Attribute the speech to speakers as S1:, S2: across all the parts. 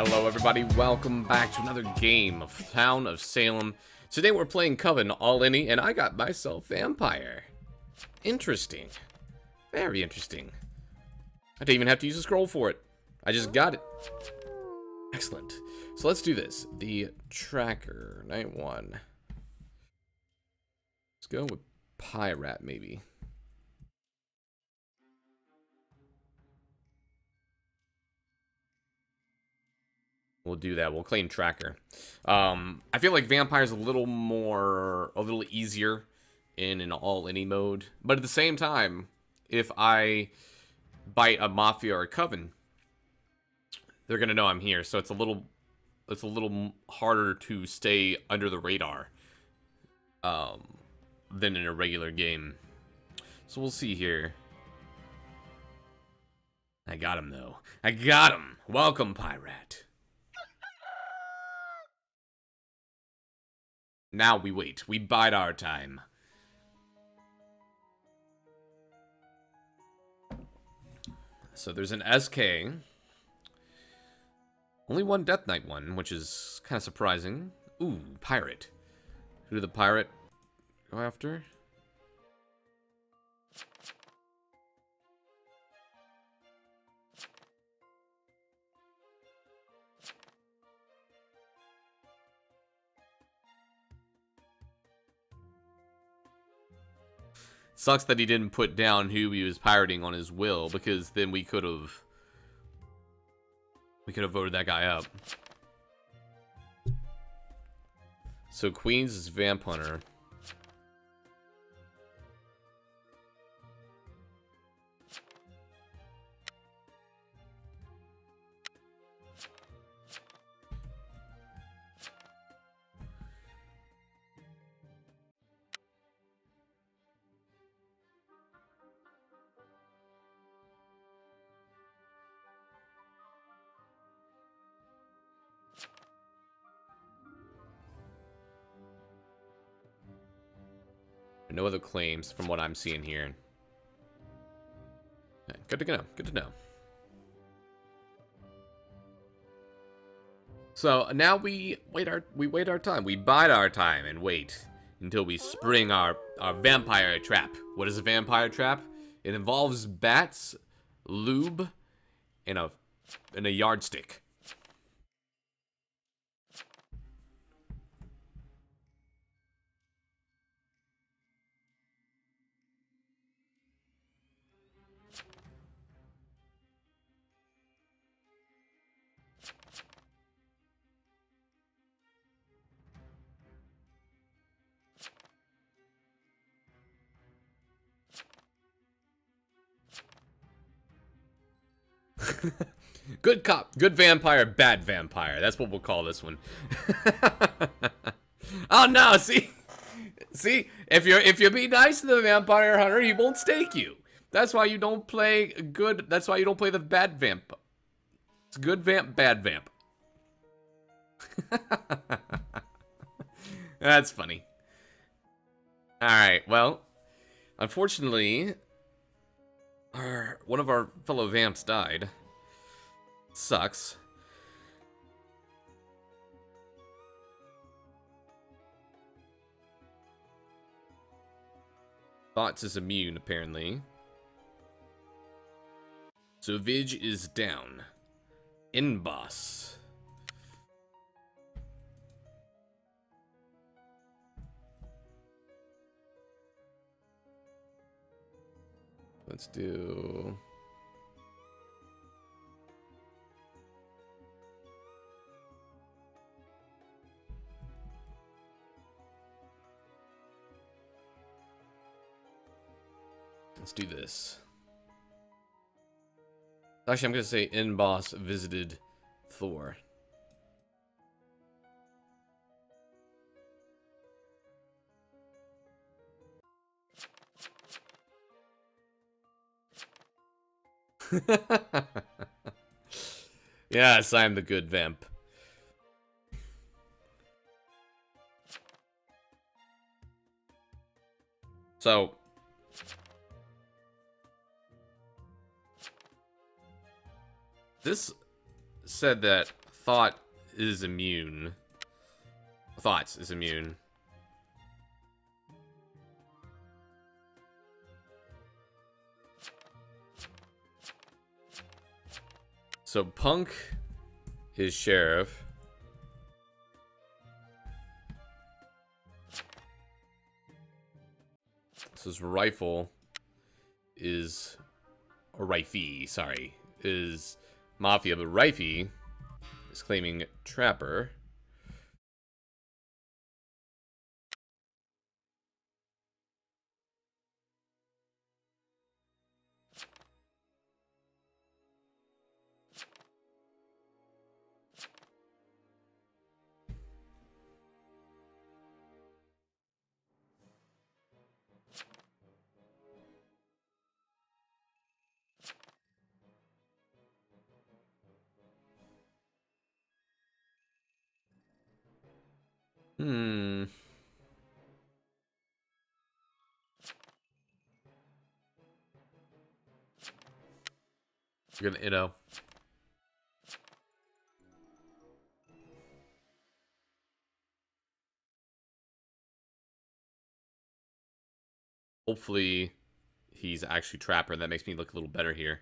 S1: Hello everybody, welcome back to another game of Town of Salem. Today we're playing Coven all-any, and I got myself Vampire. Interesting. Very interesting. I didn't even have to use a scroll for it. I just got it. Excellent. So let's do this. The tracker, night 1. Let's go with Pirate, maybe. We'll do that. We'll claim tracker. I feel like Vampire's a little easier in an all-any mode. But at the same time, if I bite a Mafia or a Coven, they're gonna know I'm here. So it's a little harder to stay under the radar than in a regular game. So we'll see here. I got him though. I got him. Welcome, Pirate. Now we wait. We bide our time. So there's an SK. Only one Death Knight one, which is kind of surprising. Ooh, Pirate. Who did the Pirate go after? Sucks that he didn't put down who he was pirating on his will, because then we could have voted that guy up. So Queens is Vamp Hunter. No other claims from what I'm seeing here. Okay, good to know. Good to know. So now we wait our time. We bide our time and wait until we spring our vampire trap. What is a vampire trap? It involves bats, lube, and a yardstick. Good cop, good vampire, bad vampire. That's what we'll call this one. Oh no, see, if you be nice to the vampire hunter, he won't stake you. That's why you don't play good. That's why you don't play the bad vamp. It's good vamp, bad vamp. That's funny. All right, well, unfortunately, one of our fellow vamps died. Sucks. Thoughts is immune, apparently. So Vig is down. In boss. Let's do... Let's do this. Actually, I'm going to say in-boss visited Thor. Yes, I'm the good vamp. So... This said that thought is immune. Thoughts is immune. So Punk is sheriff. So his rifle is, or Rifey, sorry, is Mafia, but Rifey is claiming Trapper. Hmm. You're gonna, hopefully he's actually Trapper, and that makes me look a little better here.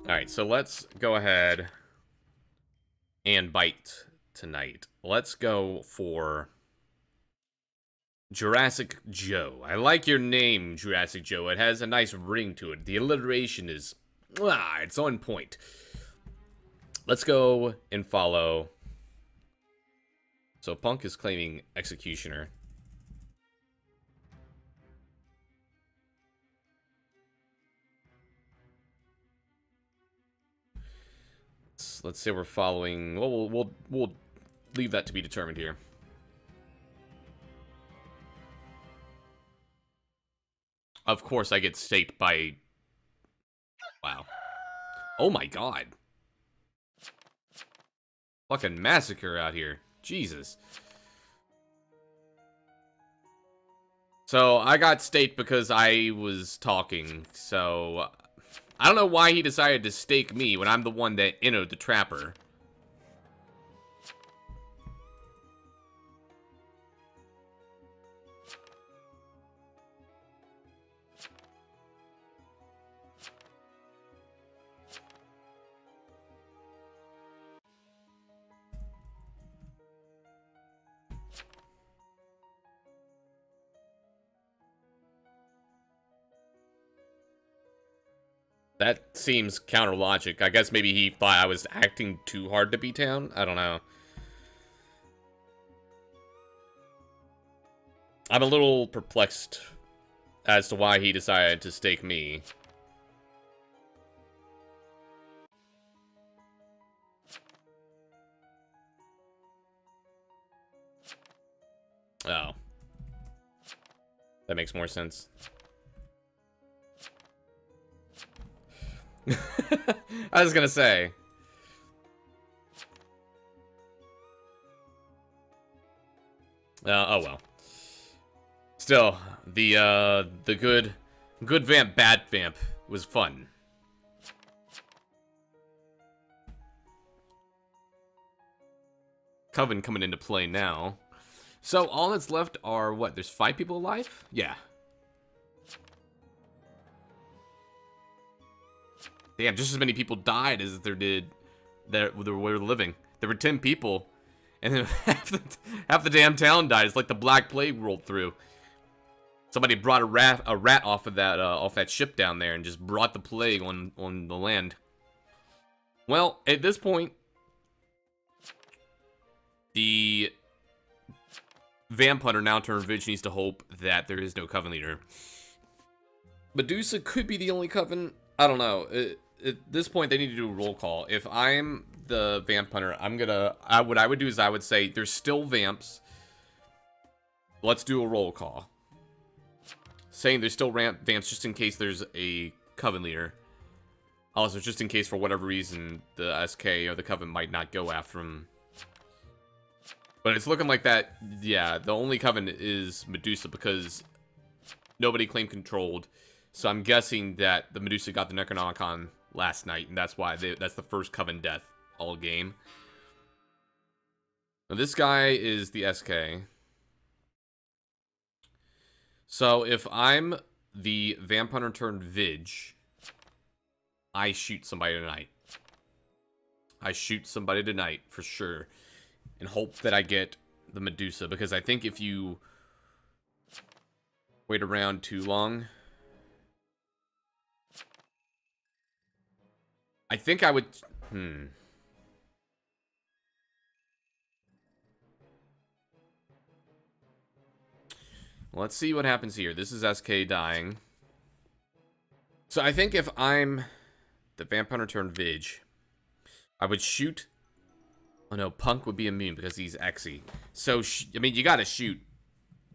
S1: Alright, so let's go ahead and bite tonight. Let's go for Jurassic Joe. I like your name, Jurassic Joe. It has a nice ring to it. The alliteration is, it's on point. Let's go and follow. So Punk is claiming Executioner. Let's say we're following. Well, we'll leave that to be determined here. Of course, I get staked by. Wow. Oh my god. Fucking massacre out here. Jesus. So I got staked because I was talking. So I don't know why he decided to stake me when I'm the one that entered the Trapper. That seems counter logic. I guess maybe he thought I was acting too hard to be town. I don't know. I'm a little perplexed as to why he decided to stake me. Oh. That makes more sense. I was gonna say. Oh well. Still, the good vamp, bad vamp was fun. Coven coming into play now. So all that's left are what? There's 5 people alive? Yeah. Damn, just as many people died as there did that were living. There were 10 people, and then half the damn town died. It's like the Black Plague rolled through. Somebody brought a rat off of that ship down there and just brought the plague on the land. Well, at this point, the Vamp Hunter now turned revenge needs to hope that there is no Coven leader. Medusa could be the only Coven. I don't know. At this point, they need to do a roll call. If I'm the Vamp Hunter, what I would do is I would say, there's still Vamps. Let's do a roll call. saying there's still vamps just in case there's a Coven leader. Also, just in case for whatever reason the SK or the Coven might not go after him. But it's looking like that, yeah, the only Coven is Medusa because nobody claimed controlled. So I'm guessing that the Medusa got the Necronomicon last night, and that's why that's the first Coven death all game. Now this guy is the SK. So if I'm the Vamp Hunter turned Vig, I shoot somebody tonight. I shoot somebody tonight for sure. And hope that I get the Medusa. Because I think if you wait around too long, I think I would... Let's see what happens here. This is SK dying. So I think if I'm the Vamp Hunter turned Vig, I would shoot... Oh no, Punk would be immune because he's Xe. So, I mean, you gotta shoot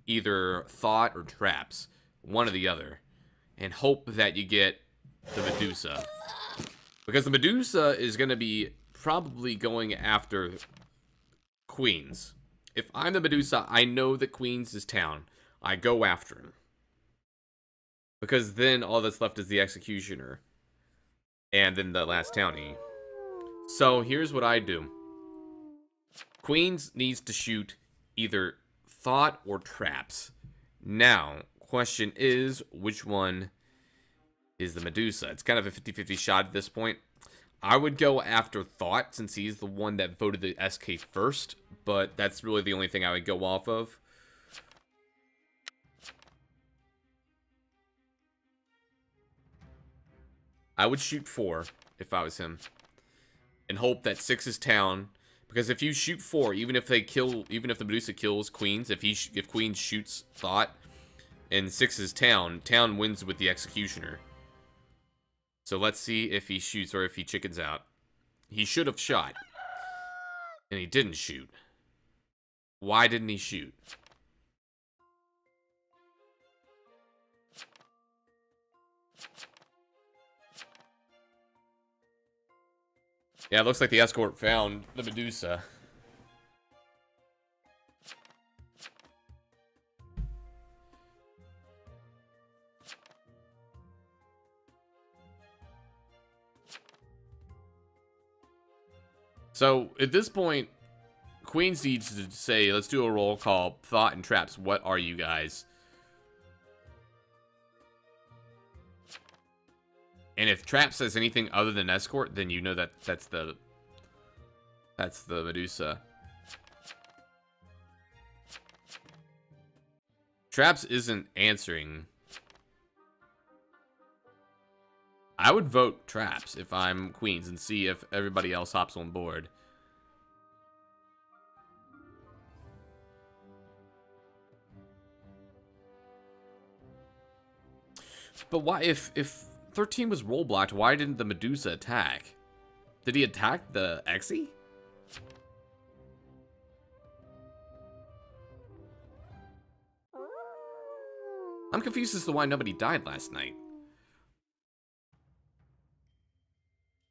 S1: either Thought or Traps. One or the other. And hope that you get the Medusa. Because the Medusa is gonna be probably going after Queens. If I'm the Medusa, I know that Queens is town. I go after him. Because then all that's left is the Executioner. And then the last townie. So here's what I do. Queens needs to shoot either Thought or Traps. Now, question is, which one is the Medusa? It's kind of a 50-50 shot at this point. I would go after Thought since he's the one that voted the SK first. But that's really the only thing I would go off of. I would shoot 4 if I was him. And hope that 6 is town. Because if you shoot 4, even if the Medusa kills Queens, if Queens shoots Thought, and 6 is town, town wins with the Executioner. So let's see if he shoots or if he chickens out. He should have shot. And he didn't shoot. Why didn't he shoot? Yeah, it looks like the escort found the Medusa. So, at this point, Queens needs to say, let's do a roll call. Thought and Traps, what are you guys? And if Trap says anything other than escort, then you know that that's the Medusa. Traps isn't answering. I would vote Traps if I'm Queens and see if everybody else hops on board. But why, if 13 was roll blocked, why didn't the Medusa attack? Did he attack the Xe? I'm confused as to why nobody died last night.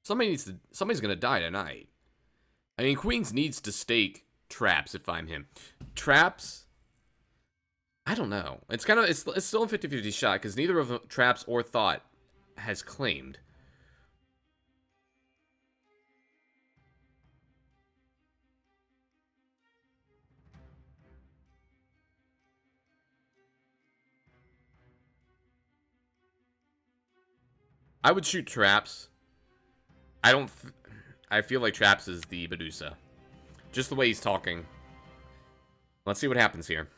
S1: Somebody's gonna die tonight. I mean, Queens needs to stake Traps if I'm him. Traps, I don't know. It's kind of, it's still a 50-50 shot because neither of them, Traps or Thought, has claimed. I would shoot Traps. I feel like Traps is the Medusa. Just the way he's talking. Let's see what happens here.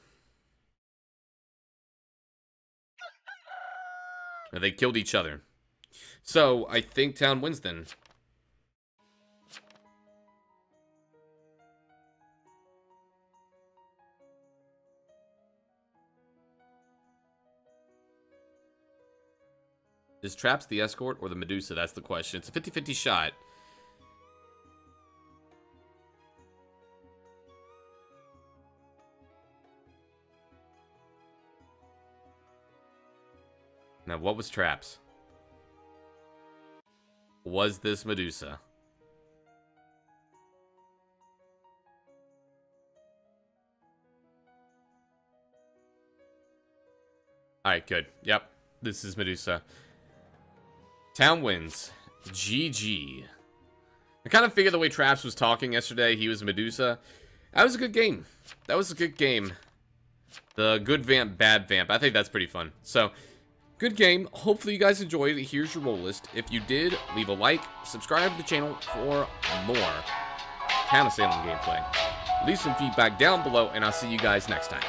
S1: They killed each other. So, I think Town wins then. Is Traps the escort or the Medusa? That's the question. It's a 50-50 shot. Now, what was traps? Was this Medusa? Alright, good. Yep, this is Medusa. Town wins. GG. I kind of figured the way Traps was talking yesterday, he was Medusa. That was a good game. That was a good game. The good Vamp, bad Vamp. I think that's pretty fun. So, good game. Hopefully you guys enjoyed it. Here's your roll list. If you did, leave a like. Subscribe to the channel for more Town of Salem gameplay. Leave some feedback down below, and I'll see you guys next time.